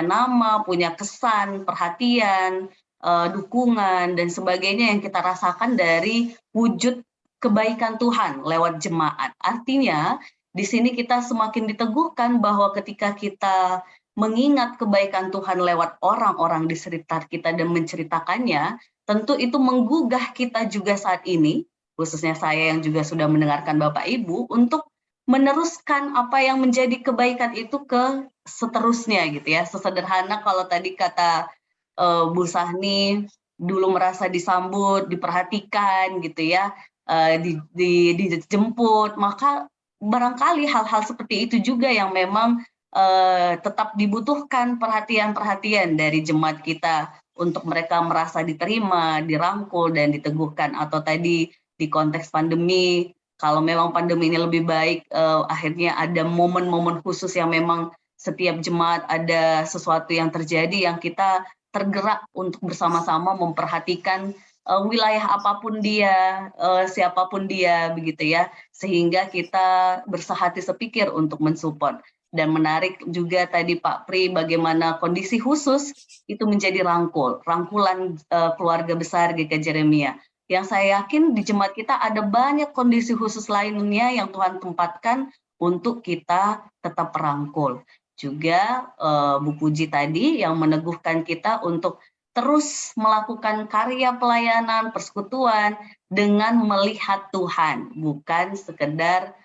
nama, punya kesan, perhatian, dukungan dan sebagainya yang kita rasakan dari wujud kebaikan Tuhan lewat jemaat. Artinya di sini kita semakin diteguhkan bahwa ketika kita mengingat kebaikan Tuhan lewat orang-orang di sekitar kita dan menceritakannya, tentu itu menggugah kita juga saat ini, khususnya saya yang juga sudah mendengarkan Bapak Ibu, untuk meneruskan apa yang menjadi kebaikan itu ke seterusnya gitu ya. Sesederhana kalau tadi kata Bu Sahni, dulu merasa disambut, diperhatikan gitu ya, dijemput, maka barangkali hal-hal seperti itu juga yang memang tetap dibutuhkan perhatian-perhatian dari jemaat kita, untuk mereka merasa diterima, dirangkul, dan diteguhkan. Atau tadi di konteks pandemi, kalau memang pandemi ini lebih baik, akhirnya ada momen-momen khusus yang memang setiap jemaat ada sesuatu yang terjadi yang kita tergerak untuk bersama-sama memperhatikan wilayah apapun dia, siapapun dia, begitu ya, sehingga kita bersehati sepikir untuk mensupport. Dan menarik juga tadi Pak Pri, bagaimana kondisi khusus itu menjadi rangkulan keluarga besar GK Jeremia. Yang saya yakin di jemaat kita ada banyak kondisi khusus lainnya yang Tuhan tempatkan untuk kita tetap merangkul. Juga Bu Puji tadi yang meneguhkan kita untuk terus melakukan karya pelayanan, persekutuan dengan melihat Tuhan, bukan sekedar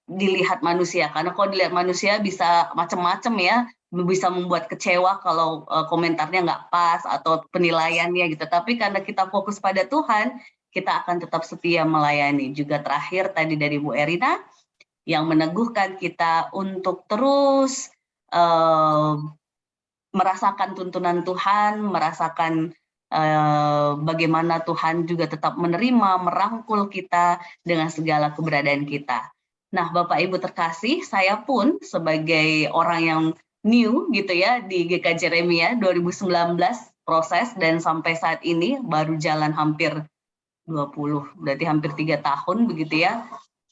dilihat manusia. Karena kalau dilihat manusia bisa macam-macam ya, bisa membuat kecewa kalau komentarnya nggak pas atau penilaiannya gitu. Tapi karena kita fokus pada Tuhan, kita akan tetap setia melayani. Juga terakhir tadi dari Bu Erina, yang meneguhkan kita untuk terus merasakan tuntunan Tuhan, merasakan bagaimana Tuhan juga tetap menerima, merangkul kita dengan segala keberadaan kita. Nah, Bapak Ibu terkasih, saya pun sebagai orang yang new gitu ya di GK Jeremia 2019 proses, dan sampai saat ini baru jalan hampir 20, berarti hampir 3 tahun begitu ya.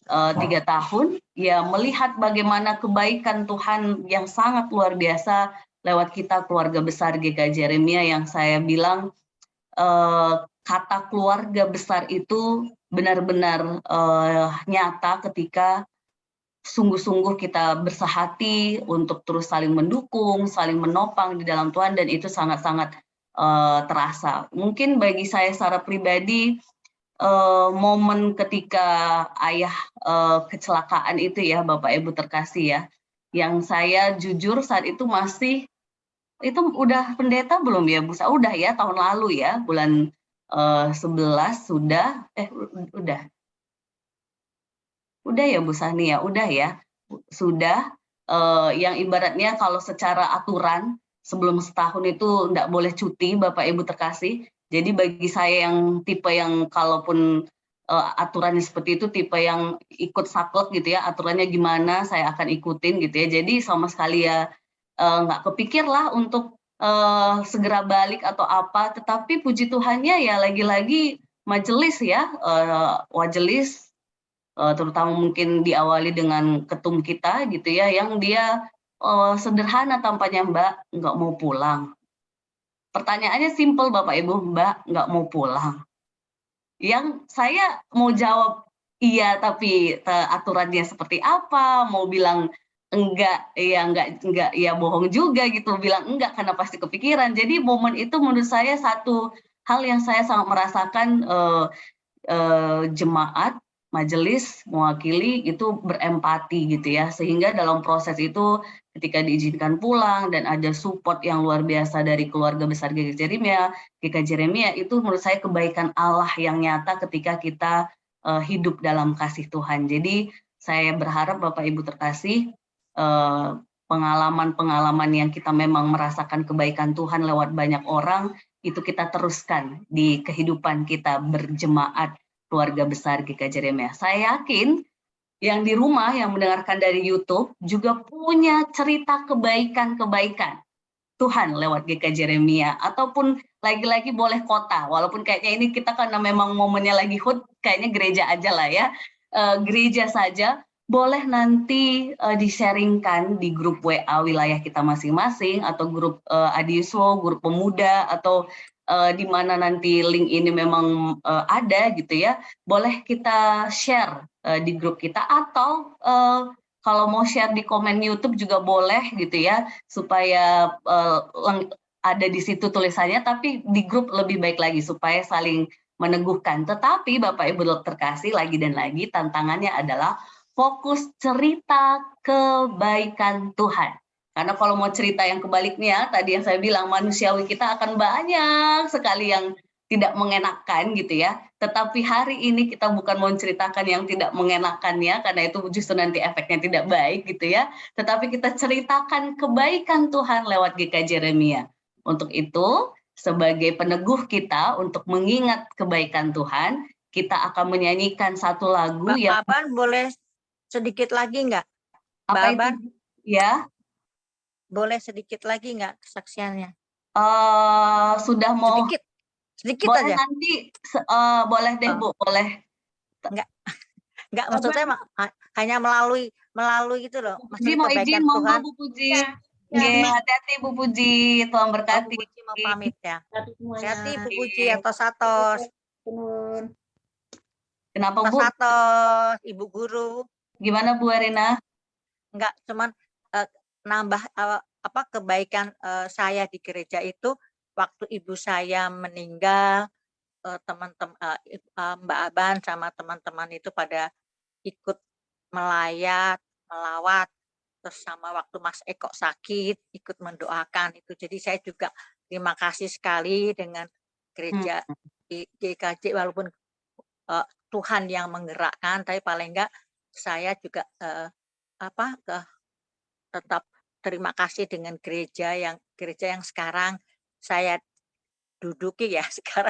3 tahun ya, melihat bagaimana kebaikan Tuhan yang sangat luar biasa lewat kita keluarga besar GK Jeremia, yang saya bilang kata keluarga besar itu benar-benar nyata ketika sungguh-sungguh kita bersehati untuk terus saling mendukung, saling menopang di dalam Tuhan, dan itu sangat-sangat terasa. Mungkin bagi saya secara pribadi, momen ketika ayah kecelakaan itu ya, Bapak Ibu terkasih ya, yang saya jujur saat itu masih, itu udah pendeta belum ya Bu? Udah ya, tahun lalu ya, bulan 11 sudah, udah ya Bu Sani ya, udah ya, sudah, yang ibaratnya kalau secara aturan sebelum setahun itu enggak boleh cuti, Bapak Ibu terkasih. Jadi bagi saya yang tipe yang kalaupun aturannya seperti itu, tipe yang ikut saklek gitu ya, aturannya gimana saya akan ikutin gitu ya. Jadi sama sekali ya nggak kepikir lah untuk segera balik atau apa. Tetapi puji Tuhannya ya, lagi-lagi majelis ya, majelis terutama mungkin diawali dengan ketum kita gitu ya, yang dia sederhana tampaknya, Mbak nggak mau pulang. Pertanyaannya simple Bapak Ibu, Mbak nggak mau pulang. Yang saya mau jawab iya, tapi aturannya seperti apa, mau bilang enggak ya bohong juga gitu, bilang enggak karena pasti kepikiran. Jadi momen itu menurut saya satu hal yang saya sangat merasakan, jemaat, majelis, mewakili itu berempati gitu ya, sehingga dalam proses itu ketika diizinkan pulang dan ada support yang luar biasa dari keluarga besar GK Jeremia, itu menurut saya kebaikan Allah yang nyata ketika kita hidup dalam kasih Tuhan. Jadi saya berharap Bapak Ibu terkasih, pengalaman-pengalaman yang kita memang merasakan kebaikan Tuhan lewat banyak orang, itu kita teruskan di kehidupan kita berjemaat keluarga besar GK Jeremia. Saya yakin yang di rumah yang mendengarkan dari YouTube juga punya cerita kebaikan-kebaikan Tuhan lewat GK Jeremia, ataupun lagi-lagi boleh kota, walaupun kayaknya ini kita karena memang momennya lagi hut, kayaknya gereja aja lah ya, gereja saja, boleh nanti di-sharingkan di grup WA wilayah kita masing-masing, atau grup Adiswo, grup pemuda, atau di mana nanti link ini memang ada gitu ya, boleh kita share di grup kita, atau kalau mau share di komen YouTube juga boleh gitu ya, supaya ada di situ tulisannya, tapi di grup lebih baik lagi supaya saling meneguhkan. Tetapi Bapak Ibu terkasih, lagi dan lagi tantangannya adalah fokus cerita kebaikan Tuhan. Karena kalau mau cerita yang kebaliknya, tadi yang saya bilang, manusiawi kita akan banyak sekali yang tidak mengenakan gitu ya. Tetapi hari ini kita bukan mau ceritakan yang tidak mengenakannya, karena itu justru nanti efeknya tidak baik gitu ya. Tetapi kita ceritakan kebaikan Tuhan lewat GK Jeremia. Untuk itu, sebagai peneguh kita untuk mengingat kebaikan Tuhan, kita akan menyanyikan satu lagu Mbak yang Aban boleh sedikit lagi nggak? Mbak apa Aban itu ya? boleh sedikit lagi nggak kesaksiannya? Sudah mau Sedikit boleh aja. nanti boleh deh Bu, boleh. Nggak maksud saya hanya melalui gitu loh. Puji Maksudnya mau kebaikan izin, monggo Tuhan. Bu Puji. Hati-hati Bu Puji, Tuhan berkati. Bu Puji mau pamit ya. Semuanya. Hati Bu Puji atos. Kenapa Bu? Atos Ibu Guru. Gimana Bu Erina? Enggak, cuman nambah kebaikan saya di gereja itu waktu ibu saya meninggal, teman-teman Mbak Aban sama teman-teman itu pada ikut melayat, melawat, terus sama waktu Mas Eko sakit ikut mendoakan itu. Jadi saya juga terima kasih sekali dengan gereja GKJ, walaupun Tuhan yang menggerakkan, tapi paling enggak saya juga tetap terima kasih dengan gereja yang sekarang saya duduki ya. Sekarang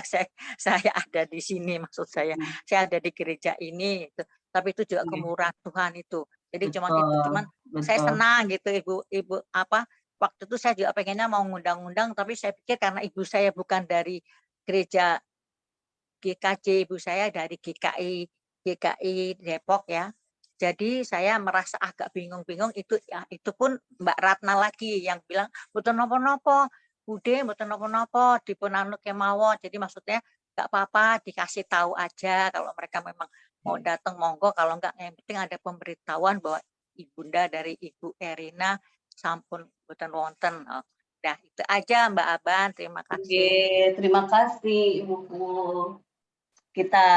saya ada di sini, maksud saya ada di gereja ini gitu. Tapi itu juga kemurahan Tuhan itu. Jadi cuman saya senang gitu ibu waktu itu saya juga pengennya mau ngundang-undang, tapi saya pikir karena ibu saya bukan dari gereja GKJ, ibu saya dari GKI Depok ya. Jadi saya merasa agak bingung-bingung itu pun Mbak Ratna lagi yang bilang mboten napa-napa, Bude mboten napa-napa dipun anu kemawon. Jadi maksudnya enggak apa-apa dikasih tahu aja, kalau mereka memang mau datang monggo, kalau enggak yang penting ada pemberitahuan bahwa ibunda dari Ibu Erina sampun mboten wonten. Nah, itu aja Mbak Aban, terima kasih. Terima kasih Ibuku. Kita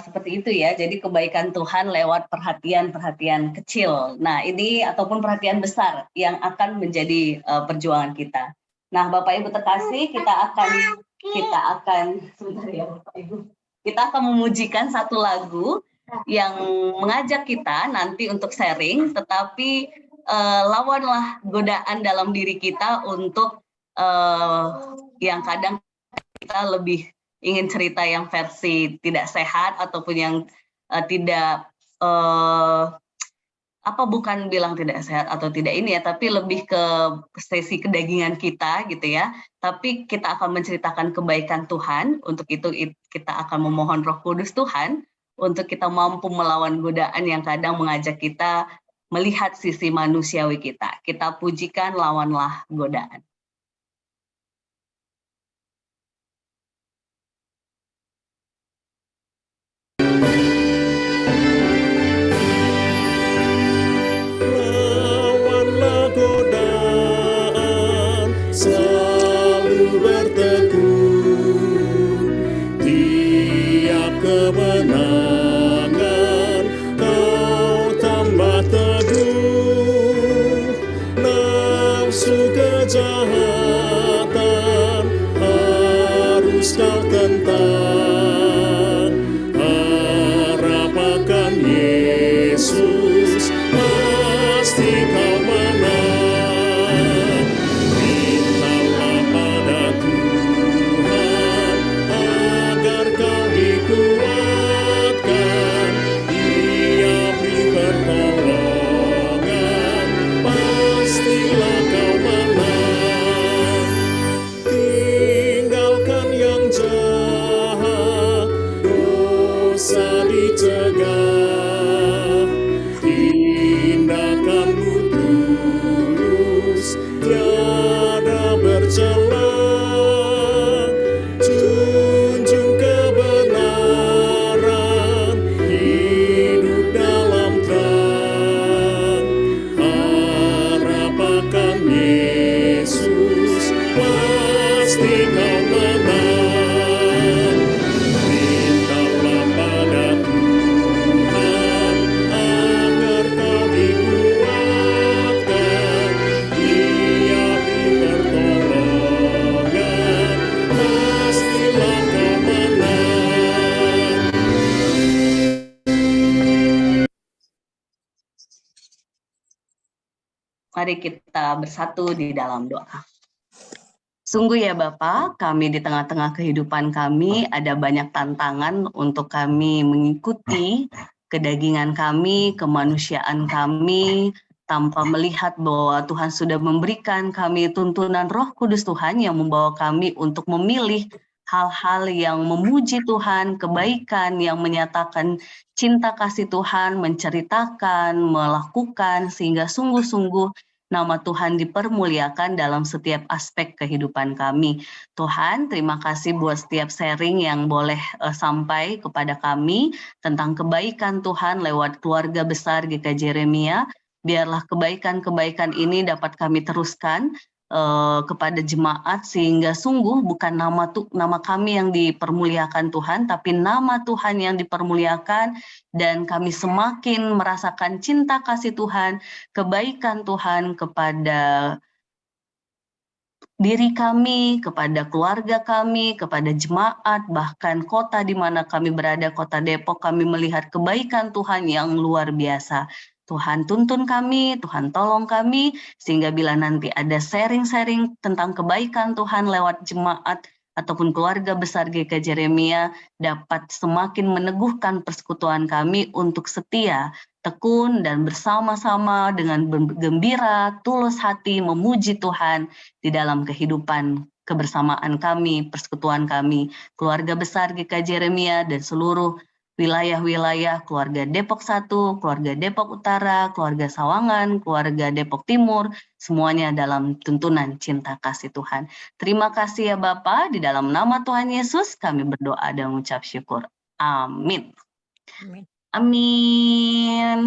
seperti itu ya, jadi kebaikan Tuhan lewat perhatian-perhatian kecil. Nah ini ataupun perhatian besar yang akan menjadi perjuangan kita. Nah Bapak Ibu terkasih, kita akan sebentar ya Bapak Ibu, kita akan memujikan satu lagu yang mengajak kita nanti untuk sharing, tetapi lawanlah godaan dalam diri kita untuk yang kadang kita lebih ingin cerita yang versi tidak sehat ataupun yang bukan bilang tidak sehat atau tidak ini ya, tapi lebih ke sesi kedagingan kita gitu ya. Tapi kita akan menceritakan kebaikan Tuhan. Untuk itu kita akan memohon Roh Kudus Tuhan untuk kita mampu melawan godaan yang kadang mengajak kita melihat sisi manusiawi kita. Kita pujikan, lawanlah godaan. Lawanlah godaan, selalu bertekun. Tiap kemenangan kau tambah teguh. Nafsu kejahatan harus kau tentang. Harap akan Yesus, pasti kau menang. Mintalah pada Tuhan agar kau dikuatkan. Dia beri pertolongan, pastilah kau menang. Tinggalkan yang jahat, dosa dicegah. Tindakanmu tulus, tiada bercela. Junjung kebenaran, hidup dalam terang. Harap akan Yesus, pasti kau menang. Mintalah pada Tuhan agar kau dikuatkan. Dia beri pertolongan, pastilah kau menang. Mari kita bersatu di dalam doa. Sungguh ya Bapak, kami di tengah-tengah kehidupan kami ada banyak tantangan untuk kami mengikuti kedagingan kami, kemanusiaan kami, tanpa melihat bahwa Tuhan sudah memberikan kami tuntunan Roh Kudus Tuhan yang membawa kami untuk memilih hal-hal yang memuji Tuhan, kebaikan yang menyatakan cinta kasih Tuhan, menceritakan, melakukan, sehingga sungguh-sungguh nama Tuhan dipermuliakan dalam setiap aspek kehidupan kami. Tuhan, terima kasih buat setiap sharing yang boleh sampai kepada kami tentang kebaikan Tuhan lewat keluarga besar GKJ Yeremia. Biarlah kebaikan-kebaikan ini dapat kami teruskan kepada jemaat, sehingga sungguh bukan nama kami yang dipermuliakan Tuhan, tapi nama Tuhan yang dipermuliakan, dan kami semakin merasakan cinta kasih Tuhan, kebaikan Tuhan kepada diri kami, kepada keluarga kami, kepada jemaat, bahkan kota di mana kami berada, Kota Depok, kami melihat kebaikan Tuhan yang luar biasa. Tuhan tuntun kami, Tuhan tolong kami, sehingga bila nanti ada sharing-sharing tentang kebaikan Tuhan lewat jemaat ataupun keluarga besar GKJ Yeremia, dapat semakin meneguhkan persekutuan kami untuk setia, tekun, dan bersama-sama dengan gembira, tulus hati memuji Tuhan di dalam kehidupan kebersamaan kami, persekutuan kami, keluarga besar GKJ Yeremia, dan seluruh wilayah-wilayah keluarga Depok 1, keluarga Depok Utara, keluarga Sawangan, keluarga Depok Timur, semuanya dalam tuntunan cinta kasih Tuhan. Terima kasih ya Bapak, di dalam nama Tuhan Yesus kami berdoa dan mengucap syukur. Amin. Amin. Amin.